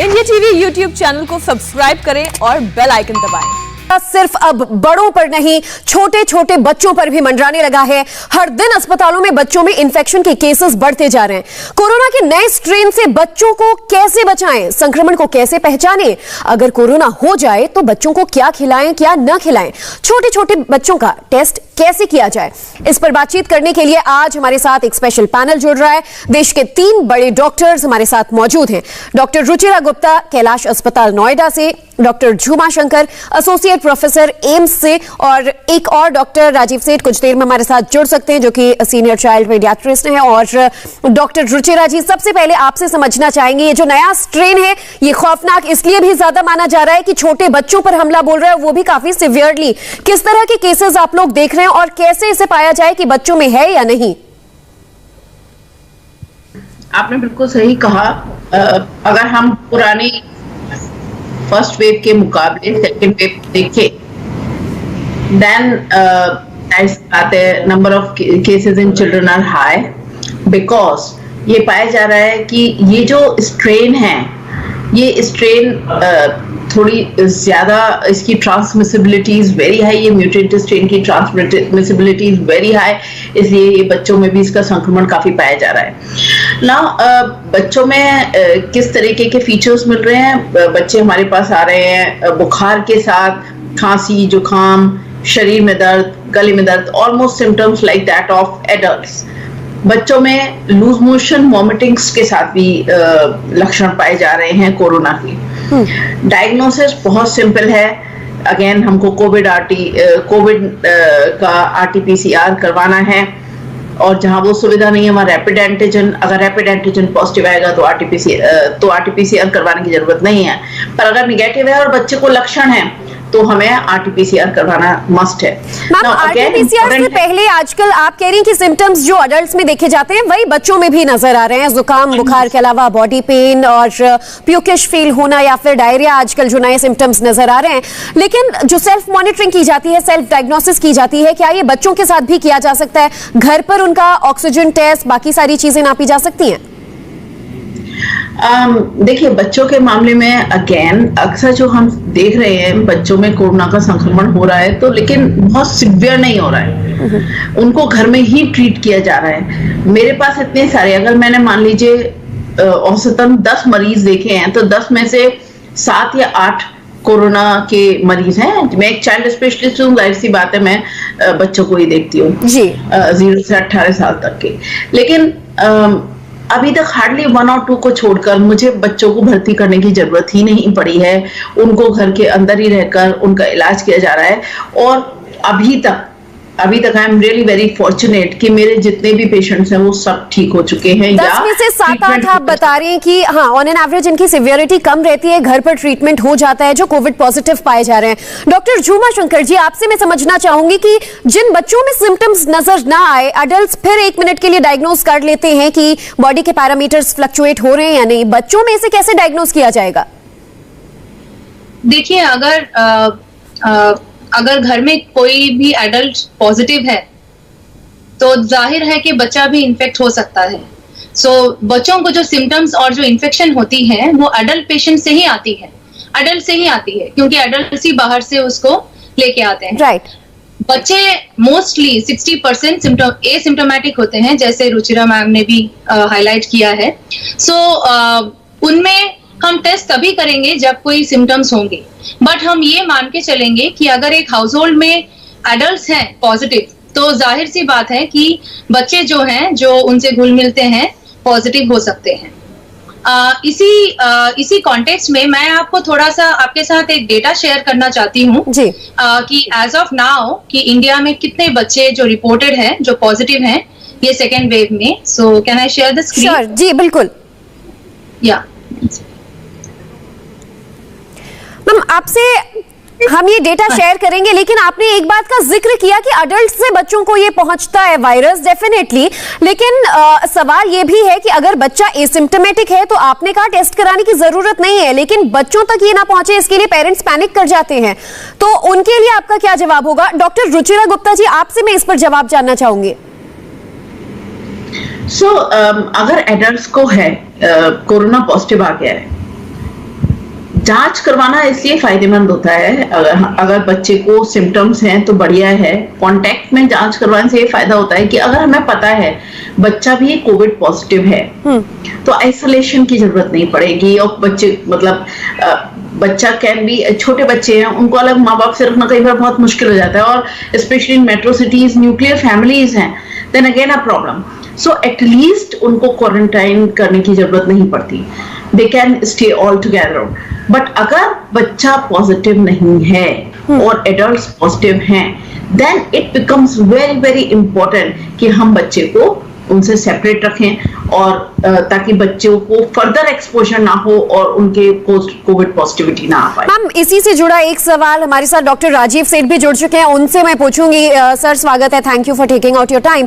India TV YouTube channel को subscribe करें और बेल आइकन दबाएं। सिर्फ अब बड़ों पर नहीं, छोटे छोटे बच्चों पर भी मंडराने लगा है। हर दिन अस्पतालों में बच्चों में इन्फेक्शन के केसेस बढ़ते जा रहे हैं। कोरोना के नए स्ट्रेन से बच्चों को कैसे बचाएं, संक्रमण को कैसे पहचानें, अगर कोरोना हो जाए तो बच्चों को क्या खिलाएं क्या न खिलाएं, छोटे छोटे बच्चों का टेस्ट कैसे किया जाए, इस पर बातचीत करने के लिए आज हमारे साथ एक स्पेशल पैनल जुड़ रहा है। देश के 3 बड़े डॉक्टर्स हमारे साथ मौजूद हैं। डॉक्टर रुचिरा गुप्ता, कैलाश अस्पताल नोएडा से, डॉक्टर झूमा शंकर, एसोसिएट प्रोफेसर एम्स से, और एक और डॉक्टर राजीव सेठ कुछ देर में हमारे साथ जुड़ सकते हैं जो कि सीनियर चाइल्ड पीडियाट्रिस्ट हैं। और डॉक्टर रुचिरा जी, सबसे पहले आपसे समझना चाहेंगे, ये जो नया स्ट्रेन है ये खौफनाक इसलिए भी ज्यादा माना जा रहा है कि छोटे बच्चों पर हमला बोल रहा है, वो भी काफी सिवियरली। किस तरह के केसेस आप लोग देख रहे हैं और कैसे इसे पाया जाए कि बच्चों में है या नहीं? आपने बिल्कुल सही कहा। अगर हम पुरानी फर्स्ट वेव के मुकाबले सेकेंड वेव देखें, then number of cases in children are high, because ये पाया जा रहा है कि ये जो स्ट्रेन है, ये स्ट्रेन थोड़ी ज्यादा, इसकी ट्रांसमिसिबिलिटीज वेरी हाई, ये म्यूटेंट स्ट्रेन की ट्रांसमिसिबिलिटीज वेरी हाई, इसलिए ये बच्चों में भी इसका संक्रमण काफी पाया जा रहा है ना। बच्चों में किस तरीके के फीचर्स मिल रहे हैं? बच्चे हमारे पास आ रहे हैं बुखार के साथ, खांसी, जुकाम, शरीर में दर्द, गले में दर्द, almost symptoms like that of adults. बच्चों में लूज मोशन, वॉमिटिंग्स के साथ भी लक्षण पाए जा रहे हैं कोरोना के। डायग्नोसिस बहुत सिंपल है। अगेन हमको कोविड का RT-PCR करवाना है, और जहां वो सुविधा नहीं है वहां रैपिड एंटीजन, अगर रैपिड एंटीजन पॉजिटिव आएगा तो RT-PCR करवाने की जरूरत नहीं है। पर अगर निगेटिव है और बच्चे को लक्षण है तो हमें RT-PCR करवाना मस्ट है। RT-PCR से पहले आजकल आप कह रही हैं कि सिम्टम्स जो अडल्ट्स में देखे जाते हैं वही बच्चों में भी नजर आ रहे हैं। जुकाम, बुखार के अलावा बॉडी पेन और प्यूकिश फील होना या फिर डायरिया, आजकल जो नए सिम्टम्स नजर आ रहे हैं। लेकिन जो सेल्फ मॉनिटरिंग की जाती है, सेल्फ डायग्नोसिस की जाती है, क्या ये बच्चों के साथ भी किया जा सकता है? घर पर उनका ऑक्सीजन टेस्ट, बाकी सारी चीजें नापी जा सकती हैं? देखिए, बच्चों के मामले में अगेन अक्सर जो हम देख रहे हैं, बच्चों में कोरोना का संक्रमण हो रहा है तो, लेकिन बहुत सिवियर नहीं हो रहा है, उनको घर में ही ट्रीट किया जा रहा है। मेरे पास इतने सारे, अगर मैंने मान लीजिए औसतन 10 मरीज देखे हैं तो 10 में से 7 या 8 कोरोना के मरीज हैं। मैं एक चाइल्ड स्पेशलिस्ट हूँ, जाहिर सी बात है मैं बच्चों को ही देखती हूँ 0 से 18 साल तक के। लेकिन अभी तक हार्डली 1 और 2 को छोड़कर मुझे बच्चों को भर्ती करने की जरूरत ही नहीं पड़ी है। उनको घर के अंदर ही रहकर उनका इलाज किया जा रहा है। और अभी तक I am really very fortunate कि मेरे जितने भी पेशेंट्स हैं वो सब ठीक हो चुके हैं। 10 में से 7-8 आप बता रहे हैं कि हाँ, ऑन एन एवरेज इनकी सिवियरिटी कम रहती है, घर पर ट्रीटमेंट हो जाता है जो कोविड पॉजिटिव पाए जा रहे हैं। डॉक्टर झूमा शंकर जी, आपसे मैं समझना चाहूंगी कि जिन बच्चों में सिम्टम्स नजर ना आए, अडल्ट्स फिर 1 मिनट के लिए डायग्नोज कर लेते हैं कि बॉडी के पैरामीटर्स फ्लक्चुएट हो रहे हैं या नहीं, बच्चों में इसे कैसे डायग्नोज किया जाएगा? देखिए, अगर घर में कोई भी एडल्ट पॉजिटिव है तो जाहिर है कि बच्चा भी इन्फेक्ट हो सकता है। बच्चों को जो सिम्टम्स और जो इन्फेक्शन होती है वो एडल्ट पेशेंट से ही आती है, क्योंकि एडल्ट ही बाहर से उसको लेके आते हैं। राइट। बच्चे मोस्टली 60% एसिम्टोमेटिक होते हैं, जैसे रुचिरा मैम ने भी हाईलाइट किया है। उनमें हम टेस्ट तभी करेंगे जब कोई सिम्टम्स होंगे, बट हम ये मान के चलेंगे कि अगर एक हाउसहोल्ड में एडल्ट्स हैं पॉजिटिव तो जाहिर सी बात है कि बच्चे जो हैं, जो उनसे घुल मिलते हैं, पॉजिटिव हो सकते हैं। इसी कॉन्टेक्स्ट में मैं आपको थोड़ा सा आपके साथ एक डेटा शेयर करना चाहती हूँ कि एज ऑफ नाउ कि इंडिया में कितने बच्चे जो रिपोर्टेड हैं, जो पॉजिटिव हैं ये सेकेंड वेव में। So can I share the screen? Sure जी, बिल्कुल। या मैम, आपसे हम ये डेटा शेयर करेंगे, लेकिन आपने एक बात का जिक्र किया कि अडल्ट से बच्चों को ये पहुंचता है वायरस, डेफिनेटली। लेकिन सवाल ये भी है कि अगर बच्चा एसिम्प्टोमेटिक है तो आपने कहा टेस्ट कराने की जरूरत नहीं है, लेकिन बच्चों तक ये ना पहुंचे इसके लिए पेरेंट्स पैनिक कर जाते हैं, तो उनके लिए आपका क्या जवाब होगा? डॉक्टर रुचिरा गुप्ता जी, आपसे मैं इस पर जवाब जानना चाहूंगी। अगर एडल्ट्स को है कोरोना पॉजिटिव आ गया है जांच करवाना इसलिए फायदेमंद होता है, अगर बच्चे को सिम्टम्स हैं तो बढ़िया है। कांटेक्ट में जांच करवाने से ये फायदा होता है कि अगर हमें पता है बच्चा भी कोविड पॉजिटिव है तो आइसोलेशन की जरूरत नहीं पड़ेगी। और बच्चे मतलब बच्चा कैन भी, छोटे बच्चे हैं उनको अलग माँ बाप से रखना कई बार बहुत मुश्किल हो जाता है, और specially in metro cities nuclear families हैं, then again a problem. So at least उनको क्वारंटाइन करने की जरूरत नहीं पड़ती, they can stay all together. But अगर बच्चा पॉजिटिव नहीं है और एडल्ट्स पॉजिटिव हैं, then it becomes very very important कि हम बच्चे को उनसे सेपरेट रखें, और ताकि बच्चों को फर्दर एक्सपोजर ना हो और उनके कोविड पॉजिटिविटी ना आ पाए। मैम, इसी से जुड़ा एक सवाल हमारे साथ डॉक्टर राजीव सेठ भी जुड़ चुके हैं, उनसे मैं पूछूंगी। सर स्वागत है, thank you for taking out your time.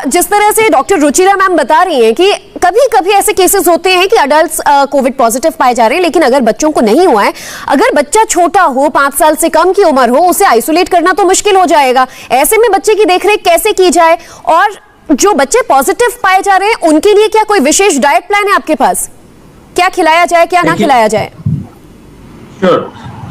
जिस तरह से डॉक्टर रुचिरा मैम बता रही हैं कि कभी कभी ऐसे केसेस होते हैं कि अडल्ट्स कोविड पॉजिटिव पाए जा रहे हैं, लेकिन अगर बच्चों को नहीं हुआ है, अगर बच्चा छोटा हो, 5 साल से कम की उम्र हो, उसे आइसोलेट करना तो मुश्किल हो जाएगा। ऐसे में बच्चे की देखरेख कैसे की जाए, और जो बच्चे पॉजिटिव पाए जा रहे हैं उनके लिए क्या कोई विशेष डाइट प्लान है आपके पास? क्या खिलाया जाए, क्या ना खिलाया जाए?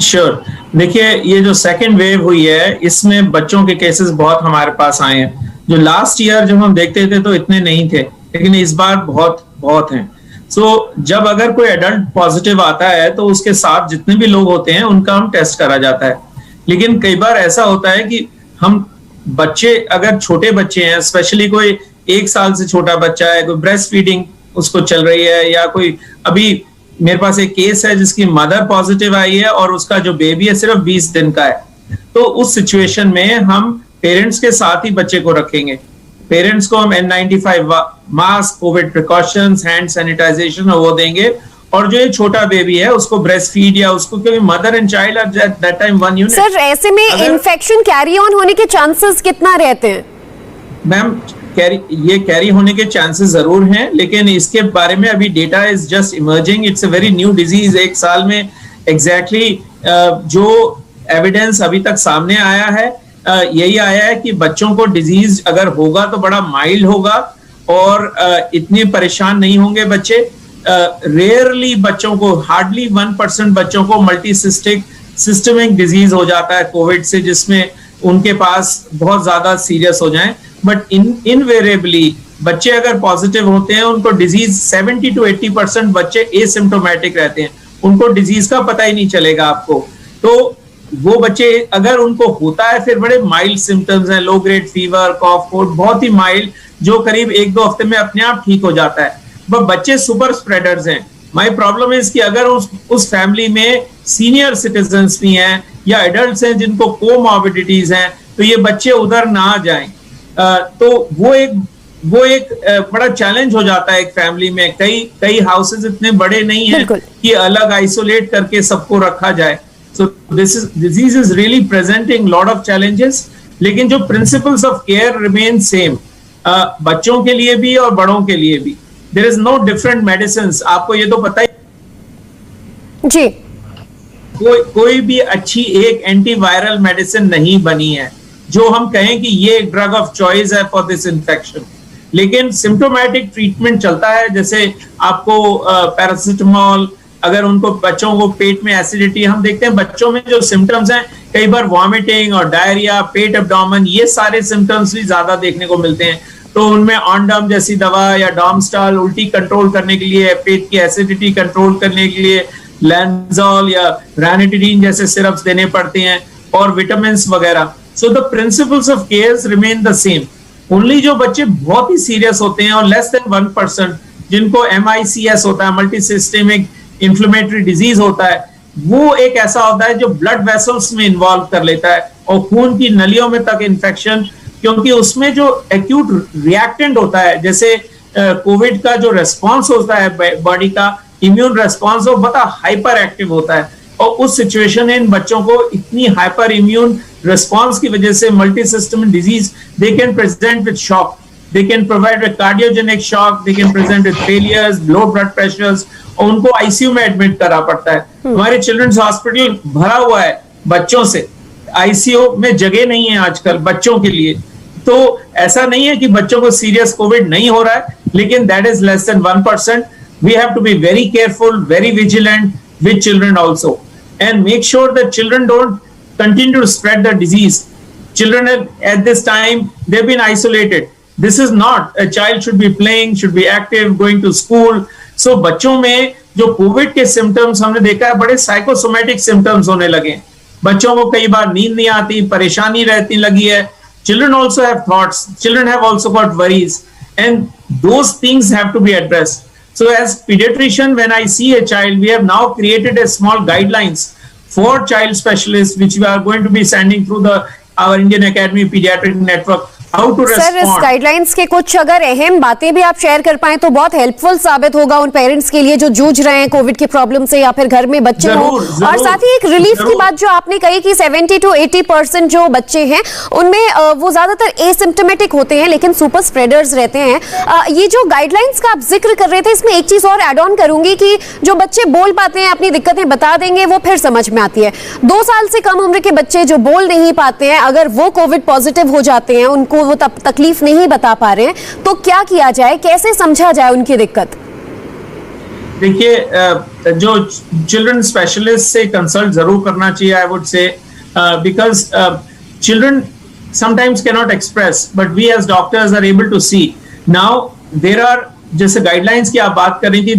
श्योर। देखिए, ये जो सेकेंड वेव हुई है इसमें बच्चों के केसेस बहुत हमारे पास आए हैं। जो लास्ट ईयर जब हम देखते थे तो इतने नहीं थे, लेकिन इस बार बहुत हैं। सो जब अगर कोई एडल्ट पॉजिटिव आता है तो उसके साथ जितने भी लोग होते हैं उनका हम टेस्ट करा जाता है। लेकिन कई बार ऐसा होता है कि हम बच्चे, अगर छोटे बच्चे हैं, स्पेशली कोई 1 साल से छोटा बच्चा है, कोई ब्रेस्ट फीडिंग उसको चल रही है, या कोई, अभी मेरे पास एक केस है जिसकी मदर पॉजिटिव आई है और उसका जो बेबी है सिर्फ 20 दिन का है, तो उस सिचुएशन में हम पेरेंट्स के साथ ही बच्चे को रखेंगे। पेरेंट्स को हम N95 mask, Covid precautions, hand sanitisation वो देंगे, और जो ये छोटा बेबी है उसको ब्रेस्ट फीड, या उसको, क्योंकि mother and child are at that time 1 unit. Sir, ऐसे में इन्फेक्शन कैरी ऑन होने के चांसेस कितना रहते हैं? मैम, कैरी होने के चांसेस जरूर हैं, लेकिन इसके बारे में अभी data is just emerging. It's a very new disease. 1 साल में एग्जैक्टली जो एविडेंस अभी तक सामने आया है यही आया है कि बच्चों को डिजीज अगर होगा तो बड़ा माइल्ड होगा और इतने परेशान नहीं होंगे बच्चे। रेयरली बच्चों को, हार्डली 1% बच्चों को मल्टीसिस्टिक सिस्टमिक डिजीज हो जाता है कोविड से, जिसमें उनके पास बहुत ज्यादा सीरियस हो जाएं। बट इनवेरिएबली बच्चे अगर पॉजिटिव होते हैं उनको डिजीज 70 to 80% बच्चे एसिम्प्टोमेटिक रहते हैं, उनको डिजीज का पता ही नहीं चलेगा आपको। तो वो बच्चे अगर उनको होता है फिर बड़े माइल्ड सिम्टम्स हैं, लो ग्रेड फीवर, कॉफ, कोल्ड, बहुत ही माइल्ड, जो करीब 1-2 हफ्ते में अपने आप ठीक हो जाता है। बट बच्चे सुपर स्प्रेडर्स हैं। माई प्रॉब्लम इज कि अगर उस फैमिली में सीनियर सिटीजन्स भी हैं या एडल्ट्स हैं जिनको कोमॉर्बिडिटीज हैं, तो ये बच्चे उधर ना आ जाएं। तो वो एक बड़ा चैलेंज हो जाता है एक फैमिली में। कई हाउसेस इतने बड़े नहीं हैं कि अलग आइसोलेट करके सबको रखा जाए। सो disease is really presenting lot of challenges, लेकिन जो principles of care remain same, बच्चों के लिए भी और बड़ों के लिए भी। There is no different medicines. आपको ये तो पता ही जी, कोई भी अच्छी एक एंटीवायरल मेडिसिन नहीं बनी है जो हम कहें कि ये एक ड्रग ऑफ चॉइस है फॉर दिस इन्फेक्शन। लेकिन सिम्टोमेटिक ट्रीटमेंट चलता है, जैसे आपको पैरासिटामोल, अगर उनको बच्चों को पेट में एसिडिटी, हम देखते हैं बच्चों में जो सिम्टम्स हैं कई बार वॉमिटिंग और डायरिया, पेट एब्डोमेन, ये सारे सिम्टम्स भी ज्यादा देखने को मिलते हैं। तो उनमें ऑनडम जैसी दवा या डॉमस्टाल उल्टी कंट्रोल करने के लिए, पेट की एसिडिटी कंट्रोल करने के लिए लैंजोल या रैनिटिडीन जैसे सिरप्स देने पड़ते हैं, और विटामिन वगैरह। So the principles of care remain the same. Only जो बच्चे बहुत ही सीरियस होते हैं और लेस देन 1% जिनको MICS होता है, मल्टी सिस्टेमिक इन्फ्लेमेटरी डिजीज होता है, वो एक ऐसा होता है जो ब्लड वेसल्स में इन्वॉल्व कर लेता है और खून की नलियों में तक इन्फेक्शन, क्योंकि उसमें जो एक्यूट रिएक्टेंट होता है, जैसे कोविड का जो रेस्पॉन्स होता है बॉडी का, इम्यून रेस्पॉन्स, वो बड़ा हाइपर एक्टिव होता है। और उस सिचुएशन में इन बच्चों को इतनी हाइपर इम्यून रिस्पॉन्स की वजह से multi system disease, they can present with shock, they can provide a cardiogenic shock, they can present with failures, low blood pressures, और उनको ICU में एडमिट करा पड़ता है। हमारे चिल्ड्रंस हॉस्पिटल भरा हुआ है बच्चों से, ICU में जगह नहीं है आजकल बच्चों के लिए। तो ऐसा नहीं है कि बच्चों को सीरियस कोविड नहीं हो रहा है, लेकिन that is less than 1%. We have to be very careful, very vigilant, with children also, and make sure that children don't continue to spread the disease. Children at this time, they've been isolated. This is not, a child should be playing, should be active, going to school. So बच्चों में जो Covid के symptoms हमने देखा है, बड़े psychosomatic symptoms होने लगे। बच्चों को कई बार नींद नहीं आती, परेशानी रहती लगी है। Children also have thoughts, children have also got worries, and those things have to be addressed. So as pediatrician, when I see a child, we have now created a small guidelines for child specialists, which we are going to be sending through our Indian Academy Pediatric Network. Sir, इस guidelines के कुछ अगर अहम बातें भी आप share कर पाए तो बहुत हेल्पफुल साबित होगा उन पेरेंट्स के लिए जो जूझ रहे हैं कोविड के प्रॉब्लम से, या फिर घर में बच्चे हों। और साथ ही एक रिलीफ की बात जो आपने कही कि 70 to 80% जो बच्चे हैं उनमें वो ज्यादातर एसिम्प्टोमेटिक होते हैं लेकिन सुपर स्प्रेडर्स रहते हैं। ये जो गाइडलाइंस का आप जिक्र कर रहे थे, इसमें एक चीज और एड ऑन करूंगी कि जो बच्चे बोल पाते हैं, अपनी दिक्कतें बता देंगे, वो फिर समझ में आती है। 2 साल से कम उम्र के बच्चे जो बोल नहीं पाते हैं, अगर वो कोविड पॉजिटिव हो जाते हैं, उनको वो तकलीफ नहीं बता पा रहे हैं, तो क्या किया जाए, कैसे समझा जाए उनकी दिक्कत? देखिए, जो चिल्ड्रन स्पेशलिस्ट से कंसल्ट जरूर करना चाहिए, I would say, because children sometimes can not express, but we as doctors are able to see. Now there are, जैसे गाइडलाइंस की आप बात कर रही थी,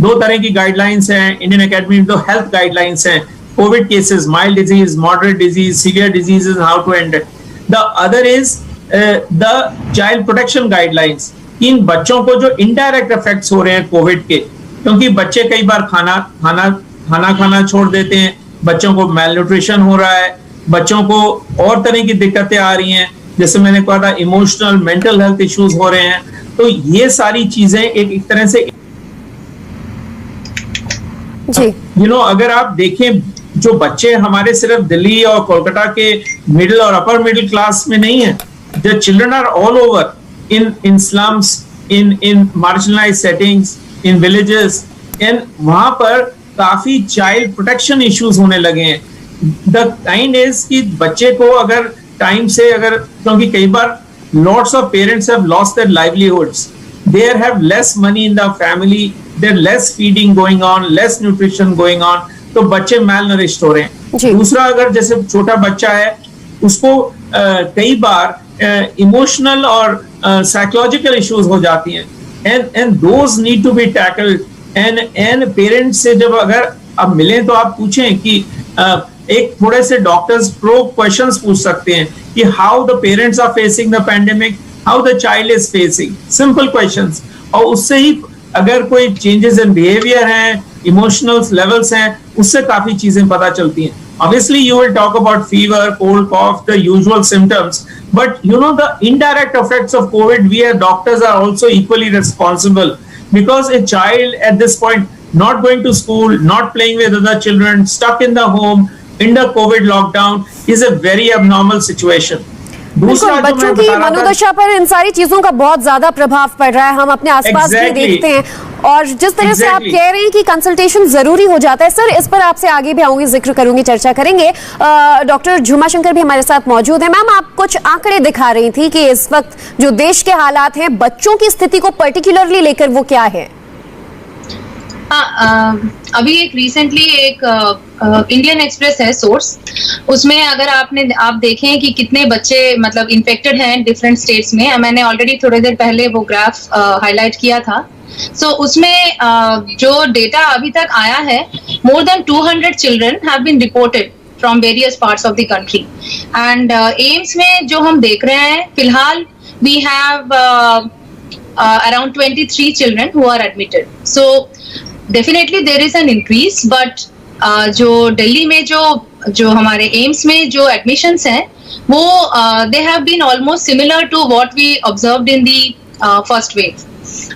2 तरह की गाइडलाइंस हैं इंडियन एकेडमी में। 2 हेल्थ गाइडलाइंस हैं, covid cases, mild disease, moderate disease, severe diseases, how to end it. The other is the child protection guidelines. इन बच्चों को जो इनडायरेक्ट इफेक्ट्स हो रहे हैं कोविड के, क्योंकि बच्चे कई बार खाना छोड़ देते हैं, बच्चों को मेल न्यूट्रिशन हो रहा है, बच्चों को और तरह की दिक्कतें आ रही हैं, जैसे मैंने कहा था इमोशनल मेंटल हेल्थ इश्यूज हो रहे हैं। तो ये सारी चीजें एक तरह से अगर आप देखें, जो बच्चे हमारे सिर्फ दिल्ली और कोलकाता के मिडिल और अपर मिडिल क्लास में नहीं है, the children are all over in slums, in marginalized settings, in villages, and वहां पर काफी child protection issues होने लगे हैं। The kind is कि बच्चे को अगर टाइम से, अगर, क्योंकि कई बार lots of parents have lost their livelihoods, they have less money in the family, there less feeding going on, less nutrition going on, तो बच्चे malnourished हो रहे हैं। दूसरा, अगर जैसे छोटा बच्चा है, उसको कई बार इमोशनल और साइकोलॉजिकल इश्यूज हो जाती हैं, and those need to be tackled. And parents से जब अगर आप मिलें तो आप पूछें कि एक थोड़े से डॉक्टर्स प्रो क्वेश्चंस पूछ सकते हैं कि how the parents are facing the pandemic, how the child is facing, simple questions. और उससे ही अगर कोई चेंजेस इन बिहेवियर हैं, इमोशनल लेवल्स हैं, उससे काफी चीजें पता चलती हैं। Obviously, you will talk about fever, cold, cough, the usual symptoms. But the indirect effects of COVID, we as doctors are also equally responsible, because a child at this point not going to school, not playing with other children, stuck in the home, in the COVID lockdown is a very abnormal situation. बच्चों की मनोदशा पर इन सारी चीजों का बहुत ज्यादा प्रभाव पड़ रहा है, हम अपने आसपास भी देखते हैं। और जिस तरह से आप कह रहे हैं कि कंसल्टेशन जरूरी हो जाता है, सर इस पर आपसे आगे भी आऊंगी, जिक्र करूंगी, चर्चा करेंगे। डॉक्टर झुमा शंकर भी हमारे साथ मौजूद है। मैम, आप कुछ आंकड़े दिखा रही थी कि इस वक्त जो देश के हालात हैं, बच्चों की स्थिति को पर्टिकुलरली लेकर वो क्या है? अभी एक रिसेंटली एक इंडियन एक्सप्रेस है सोर्स, उसमें अगर आप देखें कि कितने बच्चे मतलब इन्फेक्टेड हैं डिफरेंट स्टेट्स में, मैंने ऑलरेडी थोड़ी देर पहले वो ग्राफ हाईलाइट किया था। सो उसमें जो डेटा अभी तक आया है, more than 200 children have been reported from various parts of the country. And AIIMS में जो हम देख रहे हैं फिलहाल, we have around 23 children who are admitted. So definitely there is an increase, but जो दिल्ली में जो हमारे एम्स में जो एडमिशंस हैं, वो they have been almost similar to what we observed in the first wave.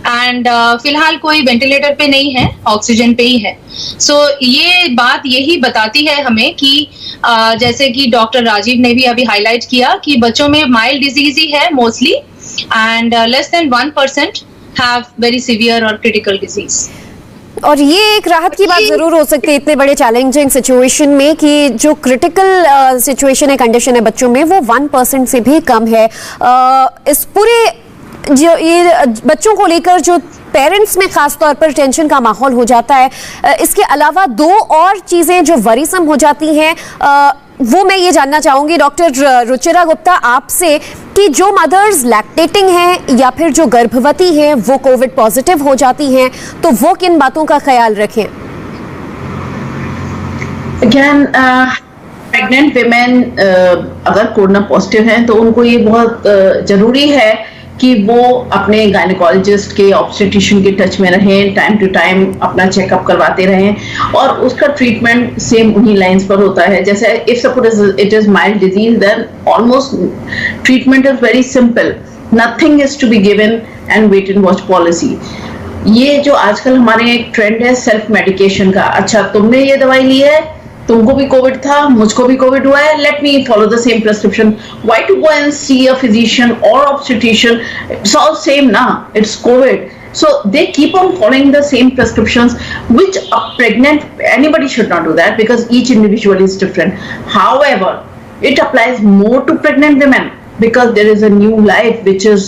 And फिलहाल कोई वेंटिलेटर पे नहीं है, ऑक्सीजन पे ही है। सो ये बात यही बताती है हमें कि जैसे कि डॉक्टर राजीव ने भी अभी हाईलाइट किया कि बच्चों में माइल्ड डिजीज ही है mostly, and less than 1% have very severe और क्रिटिकल डिजीज। और ये एक राहत की बात जरूर हो सकती है इतने बड़े चैलेंजिंग सिचुएशन में कि जो क्रिटिकल सिचुएशन है, कंडीशन है बच्चों में, वो 1% से भी कम है। इस पूरे जो ये बच्चों को लेकर जो पेरेंट्स में खास तौर पर टेंशन का माहौल हो जाता है। इसके अलावा दो और चीजें जो वरीसम हो जाती हैं, वो मैं ये जानना चाहूंगी डॉक्टर रुचिरा गुप्ता आपसे कि जो मदर्स लैक्टेटिंग हैं या फिर जो गर्भवती हैं वो कोविड पॉजिटिव हो जाती हैं, तो वो किन बातों का ख्याल रखें? अगेन प्रेग्नेंट विमेन अगर कोरोना पॉजिटिव हैं तो उनको ये बहुत जरूरी है कि वो अपने गायनेकोलॉजिस्ट के, ऑब्स्टेट्रिशियन के टच में रहें, टाइम टू टाइम अपना चेकअप करवाते रहें और उसका ट्रीटमेंट सेम उन्हीं लाइंस पर होता है। जैसे if suppose it is mild disease then almost treatment is very simple, nothing is to be given and wait and watch policy. ये जो आजकल हमारे एक ट्रेंड है सेल्फ मेडिकेशन का, अच्छा तुमने ये दवाई ली है, तुमको भी कोविड था, मुझको भी कोविड हुआ है, let me follow the same prescription, why to go and see a physician और ऑब्स्टेट्रिशियन, इट्स ऑल सेम ना, it's COVID. So they keep on following the same prescriptions, which a pregnant, anybody should not do that because each individual is different. However, it applies more to pregnant women because there is a new life which is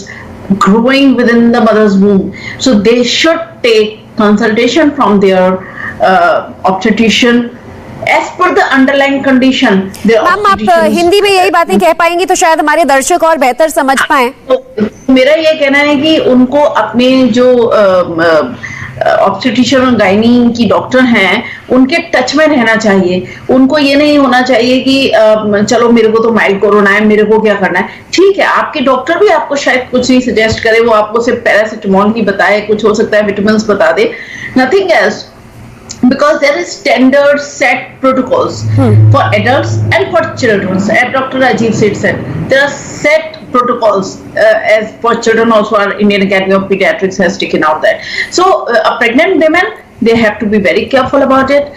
growing within the mother's womb. So they should take consultation from their obstetrician as per the underlying condition. Ma'am आप हिंदी में यही बातें कह पाएंगी तो शायद हमारे दर्शक और बेहतर समझ पाएं। तो मेरा ये कहना है कि उनको अपने जो ऑब्स्टेट्रिशियन और गायनी की डॉक्टर हैं उनके टच में रहना चाहिए। उनको ये नहीं होना चाहिए कि चलो मेरे को तो माइल्ड कोरोना है, मेरे को क्या करना है। ठीक है, आपके डॉक्टर भी आपको शायद कुछ नहीं सजेस्ट करे, वो आपको सिर्फ पैरासिटामोल ही बताए, कुछ हो सकता है विटामिन बता दे, nothing else, because there is standard set protocols for adults and for children. As Dr. Rajiv said, there are set protocols as for children also. Our Indian Academy of Pediatrics has taken out that. So a pregnant women, they have to be very careful about it.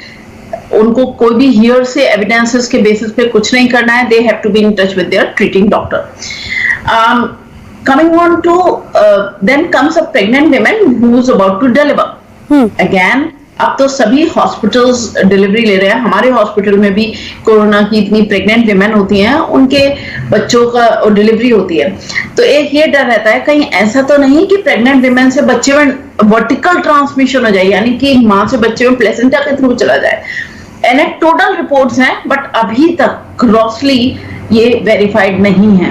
उनको कोई भी here से evidences के basis पे कुछ नहीं करना है. They have to be in touch with their treating doctor. Coming on to then comes a pregnant woman who is about to deliver. Again, अब तो सभी हॉस्पिटल्स डिलीवरी ले रहे हैं. हमारे हॉस्पिटल में भी कोरोना की इतनी प्रेग्नेंट विमेन होती हैं, उनके बच्चों का डिलीवरी होती है. तो एक ये डर रहता है कहीं ऐसा तो नहीं कि प्रेग्नेंट विमेन से बच्चे में वर्टिकल ट्रांसमिशन हो जाए, यानी कि माँ से बच्चे में प्लेसेंटा के थ्रू चला जाए. एनेक्डोटल रिपोर्ट्स हैं बट अभी तक ग्रॉसली ये वेरीफाइड नहीं है.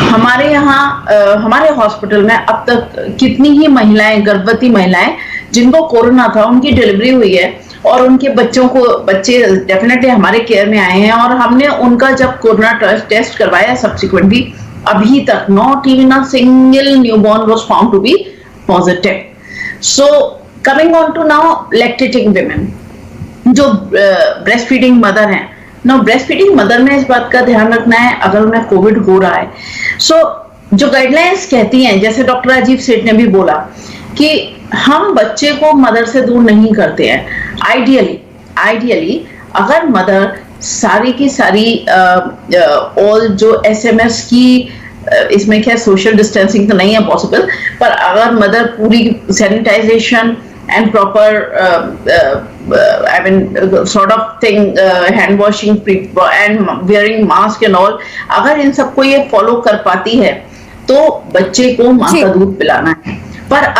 हमारे यहाँ हमारे हॉस्पिटल में अब तक कितनी ही महिलाएं, गर्भवती महिलाएं जिनको कोरोना था, उनकी डिलीवरी हुई है और उनके बच्चे डेफिनेटली हमारे केयर में आए हैं और हमने उनका जब कोरोना टेस्ट करवाया सब्सिक्वेंटली, अभी तक not even a single newborn was found to be positive. So coming on to now lactating women, जो ब्रेस्ट फीडिंग मदर हैं. नाउ ब्रेस्ट फीडिंग मदर में इस बात का ध्यान रखना है अगर उन्हें कोविड हो रहा है. जो गाइडलाइंस कहती हैं, जैसे डॉक्टर राजीव सेठ ने भी बोला कि हम बच्चे को मदर से दूर नहीं करते हैं. आइडियली अगर मदर सारी की सारी ऑल जो एसएमएस की, इसमें क्या सोशल डिस्टेंसिंग तो नहीं है पॉसिबल, पर अगर मदर पूरी sanitisation and proper I mean sort of thing, hand washing and wearing mask and all, अगर इन सबको ये फॉलो कर पाती है तो बच्चे को माँ का दूध पिलाना है. पर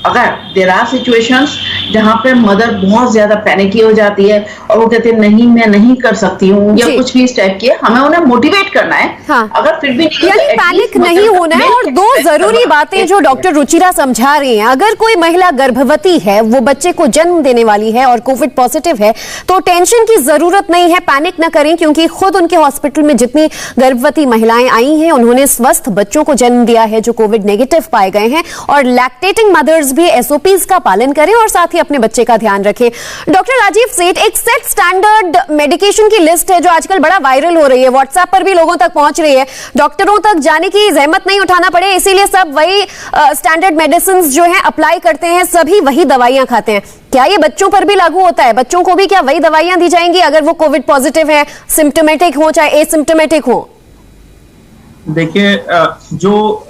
अगर देयर आर सिचुएशंस जहाँ पे मदर बहुत ज्यादा पैनिकी हो जाती है और वो कहते हैं नहीं मैं नहीं कर सकती हूँ या कुछ भी इस टाइप की, हमें उन्हें मोटिवेट करना है. हाँ. अगर फिर भी नहीं, यानी पैनिक नहीं होना है. और दो जरूरी बातें जो डॉक्टर रुचिरा समझा रही हैं, अगर कोई महिला गर्भवती है, वो बच्चे को जन्म देने वाली है और कोविड पॉजिटिव है, तो टेंशन की जरूरत नहीं है, पैनिक ना करें, क्योंकि खुद उनके हॉस्पिटल में जितनी गर्भवती महिलाएं आई हैं उन्होंने स्वस्थ बच्चों को जन्म दिया है जो कोविड नेगेटिव पाए गए हैं. और लैक्टेटिंग मदर्स भी एसओपीज का पालन करें और साथ ही अपने बच्चे का ध्यान रखें. डॉक्टर राजीव सेठ, एक सेट स्टैंडर्ड मेडिकेशन की लिस्ट है जो आजकल बड़ा वायरल हो रही है, व्हाट्सएप पर भी लोगों तक पहुंच रही है. डॉक्टरों तक जाने की जहमत नहीं उठाना पड़े, इसीलिए सब वही स्टैंडर्ड मेडिसिन जो हैं अप्लाई करते हैं, सभी वही दवाइयां खाते हैं. क्या ये बच्चों पर भी लागू होता है? बच्चों को भी क्या वही दवाइयां दी जाएंगी अगर वो कोविड पॉजिटिव है, सिम्टोमेटिक हो चाहे एसिम्टोमेटिक हो? देखिए, जो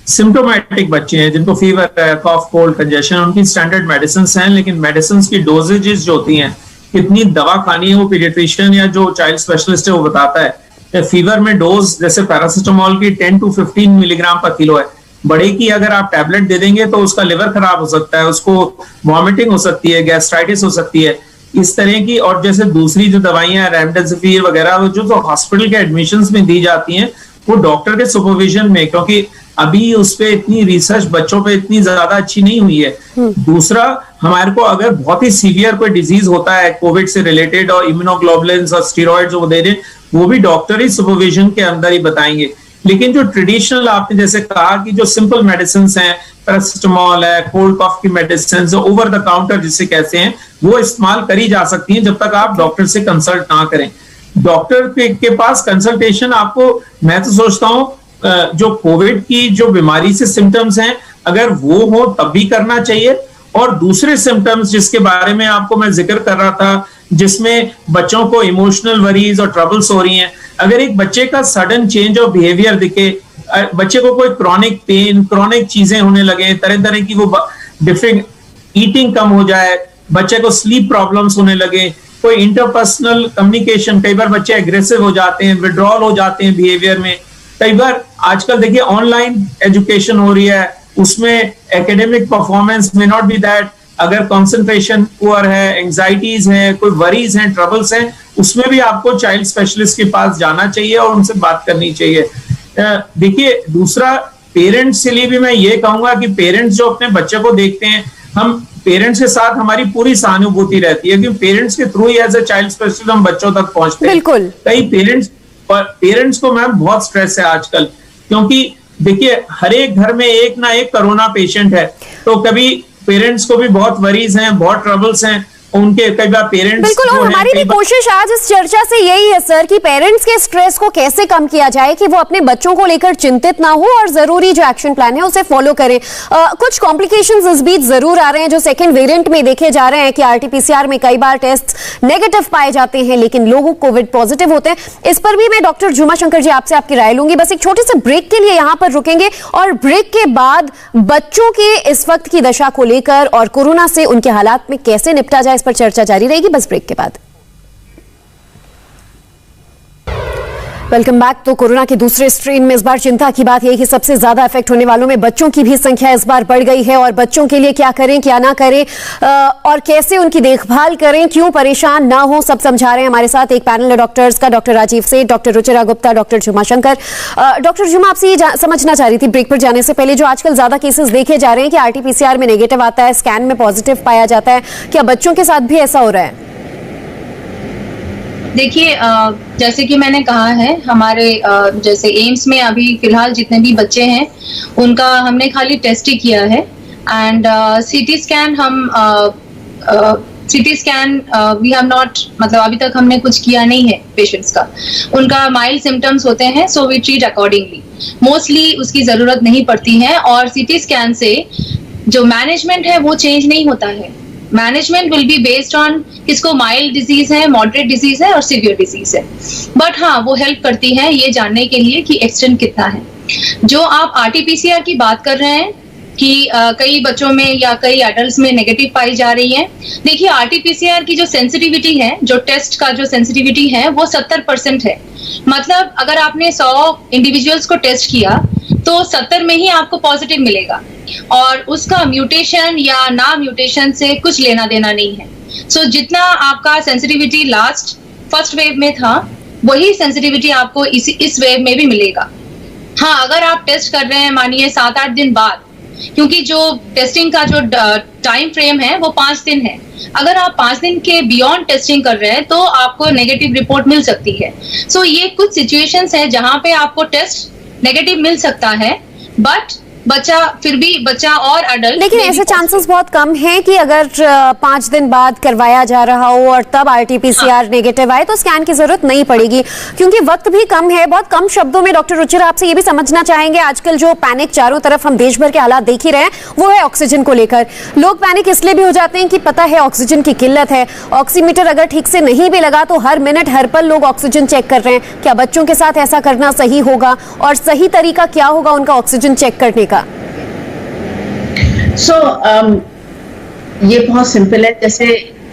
सिम्टोमेटिक बच्चे हैं जिनको फीवर है, कॉफ, कोल्ड, कंजेशन, उनकी स्टैंडर्ड मेडिसिन हैं, लेकिन मेडिसिन की डोजेजेस जो होती हैं, कितनी दवा खानी है, वो पीडियाट्रिशियन या जो चाइल्ड स्पेशलिस्ट है वो बताता है. फीवर में डोज जैसे पैरासिटामोल की 10 to 15 मिलीग्राम पर किलो है, बड़े की अगर आप टैबलेट दे देंगे तो उसका लिवर खराब हो सकता है, उसको वॉमिटिंग हो सकती है, गैस्ट्राइटिस हो सकती है, इस तरह की। और जैसे दूसरी जो दवाइयां रेमडेसिविर वगैरह जो हॉस्पिटल के एडमिशंस में दी जाती हैं वो डॉक्टर के सुपरविजन में, क्योंकि अभी उस पे इतनी रिसर्च बच्चों पे इतनी ज्यादा अच्छी नहीं हुई है। दूसरा, हमारे को अगर बहुत ही सीवियर कोई डिजीज होता है कोविड से रिलेटेड और इम्यूनोग्लोबुलिन्स और स्टेरॉइड्स वो दे दें, वो भी डॉक्टर ही सुपरविजन के अंदर ही बताएंगे। लेकिन जो ट्रेडिशनल आपने जैसे कहा कि जो सिंपल मेडिसिन हैं, पैरासिटामोल है, कोल्ड कॉफ की मेडिसिन, ओवर द काउंटर जिसे कहते हैं, वो इस्तेमाल करी जा सकती हैं जब तक आप डॉक्टर से कंसल्ट ना करें। डॉक्टर के पास कंसल्टेशन आपको, मैं तो सोचता हूँ जो कोविड की जो बीमारी से सिम्टम्स हैं अगर वो हो तब भी करना चाहिए, और दूसरे सिम्टम्स जिसके बारे में आपको मैं जिक्र कर रहा था जिसमें बच्चों को इमोशनल वरीज और ट्रबल्स हो रही हैं, अगर एक बच्चे का सडन चेंज ऑफ बिहेवियर दिखे, बच्चे को कोई क्रॉनिक पेन, क्रॉनिक चीजें होने लगे, तरह तरह की वो डिफरेंट ईटिंग कम हो जाए, बच्चे को स्लीप प्रॉब्लम्स होने लगे, कोई इंटरपर्सनल कम्युनिकेशन, कई बार बच्चे एग्रेसिव हो जाते हैं, विड्रॉल हो जाते हैं बिहेवियर में, कई बार आजकल देखिए ऑनलाइन एजुकेशन हो रही है, उसमें एकेडमिक परफॉर्मेंस में नॉट बी दैट, अगर कंसंट्रेशन पुअर है, एंजाइटीज है, कोई वरीज हैं, ट्रबल्स हैं, उसमें भी आपको चाइल्ड स्पेशलिस्ट के पास जाना चाहिए और उनसे बात करनी चाहिए। देखिए दूसरा, पेरेंट्स के लिए भी मैं ये कहूंगा कि पेरेंट्स जो अपने बच्चे को देखते हैं, हम पेरेंट्स के साथ हमारी पूरी सहानुभूति रहती है क्योंकि पेरेंट्स के थ्रू ही एज ए चाइल्ड स्पेशलिस्ट हम बच्चों तक पहुंचते हैं। बिल्कुल। कई पेरेंट्स को मैम बहुत स्ट्रेस है आजकल, क्योंकि देखिए हर एक घर में एक ना एक कोरोना पेशेंट है, तो कभी पेरेंट्स को भी बहुत वरीज हैं, बहुत ट्रबल्स हैं, उनके कई बार पेरेंट्स बिल्कुल। और हमारी भी कोशिश आज इस चर्चा से यही है सर कि पेरेंट्स के स्ट्रेस को कैसे कम किया जाए कि वो अपने बच्चों को लेकर चिंतित ना हो और जरूरी जो एक्शन प्लान है उसे फॉलो करें। कुछ कॉम्प्लिकेशंस इस बीच जरूर आ रहे हैं जो सेकंड वेरिएंट में देखे जा रहे हैं कि आरटीपीसीआर में कई बार टेस्ट नेगेटिव पाए जाते हैं लेकिन लोग कोविड पॉजिटिव होते हैं। इस पर भी मैं डॉक्टर झुमा शंकर जी आपसे आपकी राय लूंगी। बस एक छोटे से ब्रेक के लिए यहां पर रुकेंगे और ब्रेक के बाद बच्चों के इस वक्त की दशा को लेकर और कोरोना से उनके हालात में कैसे निपटा जाए पर चर्चा जारी रहेगी, बस ब्रेक के बाद। Welcome back. तो कोरोना के दूसरे स्ट्रेन में इस बार चिंता की बात यह कि सबसे ज्यादा इफेक्ट होने वालों में बच्चों की भी संख्या इस बार बढ़ गई है और बच्चों के लिए क्या करें क्या ना करें और कैसे उनकी देखभाल करें, क्यों परेशान ना हो, सब समझा रहे हैं हमारे साथ एक पैनल है डॉक्टर्स का, doctor Rajeev Seth, doctor Ruchira Gupta, doctor Jhuma Shankar. Doctor Jhuma, आपसे ये समझना चाह रही थी ब्रेक पर जाने से पहले, जो आजकल ज्यादा केसेस देखे जा रहे हैं कि आरटीपीसीआर में नेगेटिव आता है, स्कैन में पॉजिटिव पाया जाता है, क्या बच्चों के साथ भी ऐसा हो रहा है? देखिए जैसे कि मैंने कहा है, हमारे जैसे एम्स में अभी फिलहाल जितने भी बच्चे हैं उनका हमने खाली टेस्ट ही किया है and CT scan we have not, मतलब अभी तक हमने कुछ किया नहीं है पेशेंट्स का। उनका माइल्ड सिम्टम्स होते हैं so we treat accordingly, mostly उसकी जरूरत नहीं पड़ती है और सीटी स्कैन से जो मैनेजमेंट है वो चेंज नहीं होता है। Management will be based on किसको माइल्ड डिजीज है, मॉडरेट डिजीज है और सीवियर डिजीज है, बट हाँ वो हेल्प करती है ये जानने के लिए कि एक्सटेंट कितना है। जो आप आरटीपीसीआर की बात कर रहे हैं कि कई बच्चों में या कई एडल्ट्स में नेगेटिव पाई जा रही है, देखिए आरटीपीसीआर की जो सेंसिटिविटी है, जो टेस्ट का जो सेंसिटिविटी है वो 70% है। मतलब अगर आपने 100 इंडिविजुअल्स को टेस्ट किया तो 70 में ही आपको पॉजिटिव मिलेगा और उसका म्यूटेशन या ना म्यूटेशन से कुछ लेना देना नहीं है। सो जितना आपका सेंसिटिविटी फर्स्ट वेव में था वही सेंसिटिविटी आपको इस वेव में भी मिलेगा। हाँ, अगर आप टेस्ट कर रहे हैं मानिए 7-8 दिन बाद, क्योंकि जो टेस्टिंग का जो टाइम फ्रेम है वो 5 दिन है, अगर आप 5 दिन के बियॉन्ड टेस्टिंग कर रहे हैं तो आपको नेगेटिव रिपोर्ट मिल सकती है। सो ये कुछ सिचुएशंस है जहां पे आपको टेस्ट नेगेटिव मिल सकता है, बट बच्चा और अडल्ट, लेकिन ऐसे चांसेस बहुत कम हैं कि अगर 5 दिन बाद करवाया जा रहा हो और तब आरटीपीसीआर नेगेटिव आए तो स्कैन की जरूरत नहीं पड़ेगी, क्योंकि वक्त भी कम है। बहुत कम शब्दों में डॉक्टर रुचिरा आपसे ये भी समझना चाहेंगे, आजकल जो पैनिक चारों तरफ हम देश भर के हालात देख ही रहे हैं वो है ऑक्सीजन को लेकर। लोग पैनिक इसलिए भी हो जाते हैं कि पता है ऑक्सीजन की किल्लत है, ऑक्सीमीटर अगर ठीक से नहीं भी लगा तो हर मिनट हर पल लोग ऑक्सीजन चेक कर रहे हैं। क्या बच्चों के साथ ऐसा करना सही होगा और सही तरीका क्या होगा उनका ऑक्सीजन चेक करने का? ये बहुत सिंपल है। जैसे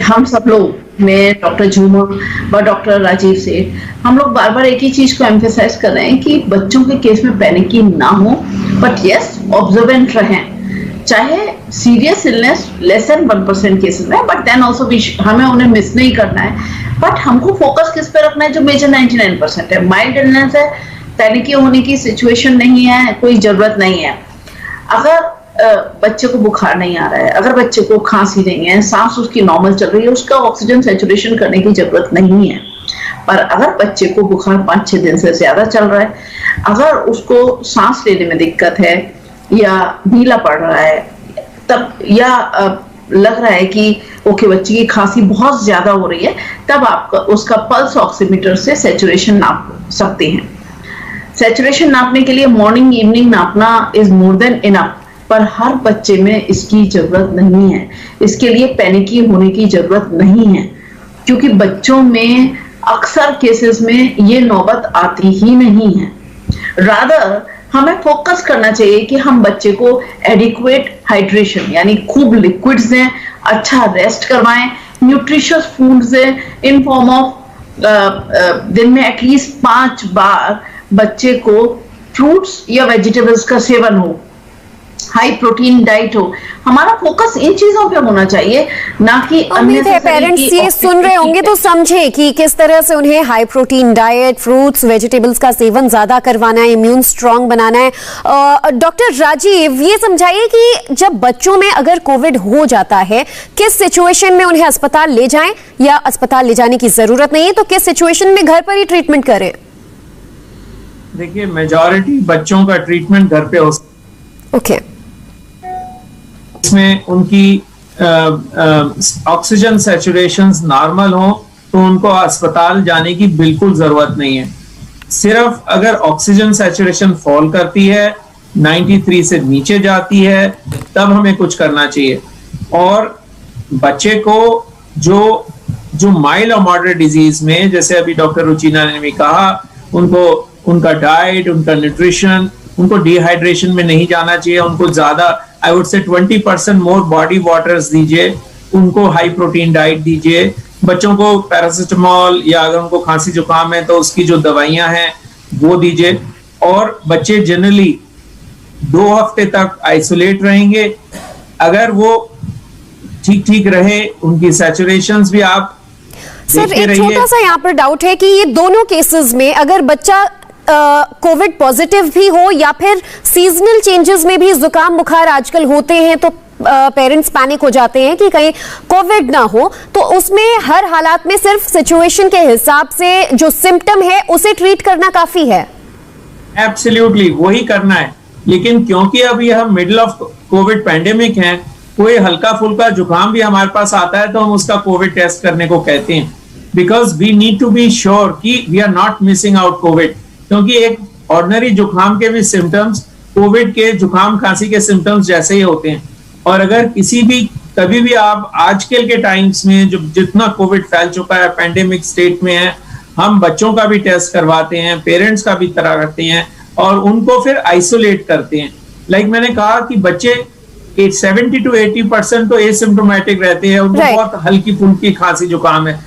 हम सब लोग, मैं, डॉक्टर झूमर व डॉक्टर राजीव सेठ, हम लोग बार बार एक ही चीज को एम्फेसाइज कर रहे हैं कि बच्चों के केस में पैनिकी ना हो, बट यस ऑब्जर्वेंट रहें, चाहे serious illness less than 1% cases में, बट देन ऑल्सो हमें उन्हें मिस नहीं करना है। बट हमको फोकस किस पे रखना है? जो मेजर 99% है, माइल्ड इलनेस है, पैनिकी होने की सिचुएशन नहीं है, कोई जरूरत नहीं है। अगर बच्चे को बुखार नहीं आ रहा है, अगर बच्चे को खांसी नहीं है, सांस उसकी नॉर्मल चल रही है, उसका ऑक्सीजन सैचुरेशन करने की जरूरत नहीं है। पर अगर बच्चे को बुखार 5-6 दिन से ज्यादा चल रहा है, अगर उसको सांस लेने में दिक्कत है या ढीला पड़ रहा है, तब या लग रहा है कि ओके बच्चे की खांसी बहुत ज्यादा हो रही है, तब आप उसका पल्स ऑक्सीमीटर से सैचुरेशन नाप सकते हैं। सैचुरेशन नापने के लिए मॉर्निंग इवनिंग नापना इज मोर देन इनफ, पर हर बच्चे में इसकी जरूरत नहीं है, इसके लिए पैनिकी होने की जरूरत नहीं है, क्योंकि बच्चों में अक्सर केसेस में ये नौबत आती ही नहीं है। रादर हमें फोकस करना चाहिए कि हम बच्चे को एडिक्वेट हाइड्रेशन यानी खूब लिक्विड्स दें, अच्छा रेस्ट करवाएं, न्यूट्रिशियस फूड्स दें इन फॉर्म ऑफ दिन में एटलीस्ट 5 बार बच्चे को फ्रूट्स या वेजिटेबल्स का सेवन हो, हाई प्रोटीन डाइट हो। हमारा फोकस इन चीजों पे होना चाहिए, ना कि उम्मीद है पेरेंट्स ये सुन रहे होंगे तो समझे कि किस तरह से उन्हें high protein diet, fruits, vegetables का सेवन ज्यादा करवाना है, इम्यून स्ट्रांग बनाना है। डॉक्टर राजीव, ये समझाइए कि जब बच्चों में अगर कोविड हो जाता है, किस सिचुएशन में उन्हें अस्पताल ले जाएं या अस्पताल ले जाने की जरूरत नहीं है, तो किस सिचुएशन में घर पर ही ट्रीटमेंट करें? देखिए, मेजॉरिटी बच्चों का ट्रीटमेंट घर पे हो सकता है। ओके। इसमें उनकी ऑक्सीजन सैचुरेशंस नॉर्मल हो तो उनको अस्पताल जाने की बिल्कुल जरूरत नहीं है। सिर्फ अगर ऑक्सीजन सैचुरेशन फॉल करती है, 93 से नीचे जाती है, तब हमें कुछ करना चाहिए। और बच्चे को जो माइल्ड और मॉडरेट डिजीज में, जैसे अभी डॉक्टर रुचीना ने भी कहा, उनको उनका डाइट, उनका न्यूट्रिशन, उनको डिहाइड्रेशन में नहीं जाना चाहिए, उनको ज्यादा आई वुड से 20% मोर बॉडी वाटर्स दीजिए, उनको हाई प्रोटीन डाइट दीजिए, बच्चों को पैरासिटामोल या अगर उनको खांसी जुकाम है तो उसकी जो दवाइयां हैं वो दीजिए। और बच्चे जनरली 2 हफ्ते तक आइसोलेट रहेंगे। अगर वो ठीक रहे, उनकी सैचुरेशंस भी आप सर एक छोटा सा यहाँ पर डाउट है कि ये दोनों केसेस में अगर बच्चा कोविड पॉजिटिव भी हो या फिर सीजनल चेंजेस में भी जुकाम बुखार आजकल होते हैं, तो पेरेंट्स पैनिक हो जाते हैं कि कहीं कोविड ना हो, तो उसमें हर हालात में सिर्फ सिचुएशन के हिसाब से जो सिम्टम है उसे ट्रीट करना काफी है। एब्सोल्युटली वही करना है, लेकिन क्योंकि अभी हम मिडिल ऑफ कोविड पैंडेमिक हैं, कोई हल्का फुल्का जुकाम भी हमारे पास आता है तो हम उसका कोविड टेस्ट करने को कहते हैं, because we need to be sure कि we are not missing out covid. क्योंकि एक ऑर्डिनरी जुकाम के भी सिम्टम्स कोविड के जुकाम खांसी के सिम्टम्स जैसे ही होते हैं। और अगर कभी भी आप आजकल के टाइम्स में जो जितना कोविड फैल चुका है, पैंडेमिक स्टेट में है, हम बच्चों का भी टेस्ट करवाते हैं, पेरेंट्स का भी तरह करते हैं और उनको फिर आइसोलेट करते हैं। लाइक मैंने कहा कि बच्चे 70 to 80% तो एसिम्प्टोमेटिक रहते हैं, उनको बहुत हल्की फुल्की खांसी जुकाम है,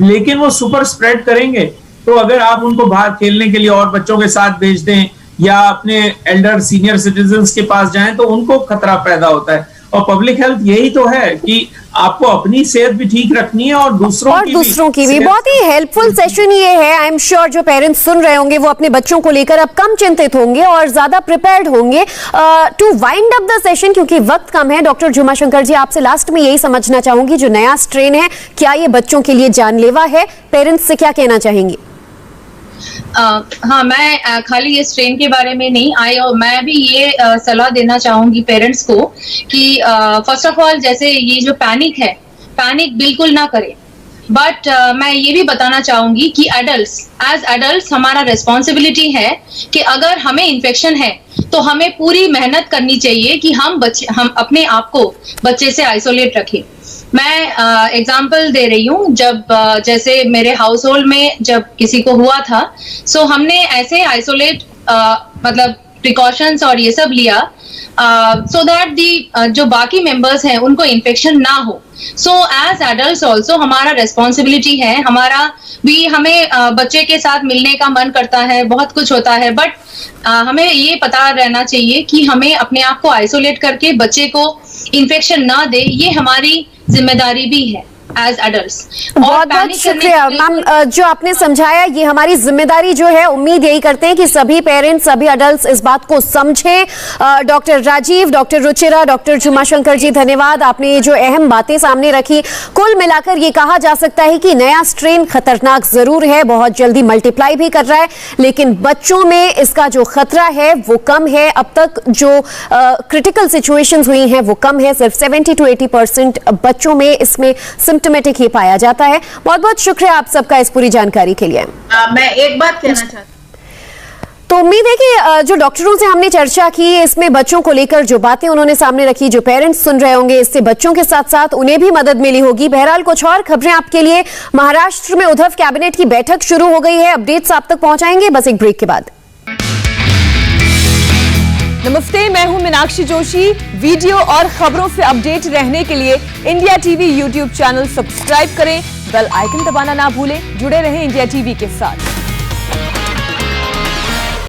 लेकिन वो सुपर स्प्रेड करेंगे। तो अगर आप उनको बाहर खेलने के लिए और बच्चों के साथ भेज दें या अपने एल्डर सीनियर सिटीजन्स के पास जाएं, तो उनको खतरा पैदा होता है। और पब्लिक हेल्थ यही तो है कि आपको अपनी सेहत भी ठीक रखनी है और दूसरों की भी। बहुत ही हेल्पफुल सेशन ये है। आई एम श्योर जो पेरेंट्स सुन रहे होंगे वो अपने बच्चों को लेकर अब कम चिंतित होंगे और ज्यादा प्रिपेयर्ड होंगे। To wind up the session, क्योंकि वक्त कम है, डॉक्टर झुमा शंकर जी आपसे लास्ट में यही समझना चाहूंगी, जो नया स्ट्रेन है क्या ये बच्चों के लिए जानलेवा है? पेरेंट्स से क्या कहना चाहेंगी? हाँ, मैं खाली ये स्ट्रेन के बारे में नहीं आई, और मैं भी ये सलाह देना चाहूंगी पेरेंट्स को कि फर्स्ट ऑफ ऑल जैसे ये जो पैनिक है, पैनिक बिल्कुल ना करें। बट मैं ये भी बताना चाहूंगी कि एज एडल्ट्स हमारा रिस्पॉन्सिबिलिटी है कि अगर हमें इन्फेक्शन है तो हमें पूरी मेहनत करनी चाहिए कि हम अपने आप को बच्चे से आइसोलेट रखें। मैं एग्जाम्पल दे रही हूँ, जब जैसे मेरे हाउस होल्ड में जब किसी को हुआ था, सो हमने ऐसे आइसोलेट मतलब प्रिकॉशंस और ये सब लिया सो दैट दी जो बाकी मेंबर्स हैं उनको इन्फेक्शन ना हो. सो एज एडल्ट्स ऑल्सो हमारा रेस्पॉन्सिबिलिटी है, हमें बच्चे के साथ मिलने का मन करता है, बहुत कुछ होता है, बट हमें ये पता रहना चाहिए कि हमें अपने आप को आइसोलेट करके बच्चे को इन्फेक्शन ना दे, ये हमारी जिम्मेदारी भी है एज एडल्ट्स. बहुत बहुत शुक्रिया मैम, जो आपने समझाया ये हमारी जिम्मेदारी जो है, उम्मीद यही करते हैं कि सभी पेरेंट्स, सभी अडल्ट्स इस बात को समझें. Doctor Rajeev, doctor Ruchira, doctor Jumashankar ji, धन्यवाद, आपने ये जो अहम बातें सामने रखी. कुल मिलाकर ये कहा जा सकता है कि नया स्ट्रेन खतरनाक जरूर है, बहुत जल्दी मल्टीप्लाई भी कर रहा है, लेकिन बच्चों में इसका जो खतरा है वो कम है. अब तक जो क्रिटिकल सिचुएशंस हुई हैं वो कम है, सिर्फ 70 to 80% बच्चों में इसमें सिम्टोमेटिक ही पाया जाता है. बहुत बहुत शुक्रिया आप सबका इस पूरी जानकारी के लिए. मैं एक बात कहना चाहती हूँ. तो उम्मीद है कि जो डॉक्टरों से हमने चर्चा की, इसमें बच्चों को लेकर जो बातें उन्होंने सामने रखी, जो पेरेंट्स सुन रहे होंगे, इससे बच्चों के साथ साथ उन्हें भी मदद मिली होगी. बहरहाल कुछ और खबरें आपके लिए. महाराष्ट्र में उद्धव कैबिनेट की बैठक शुरू हो गई है, अपडेट्स आप तक पहुंचाएंगे बस एक ब्रेक के बाद. नमस्ते, मैं हूं मीनाक्षी जोशी. वीडियो और खबरों से अपडेट रहने के लिए India TV YouTube channel subscribe करें, बेल आइकन दबाना ना भूलें. जुड़े रहें इंडिया टीवी के साथ.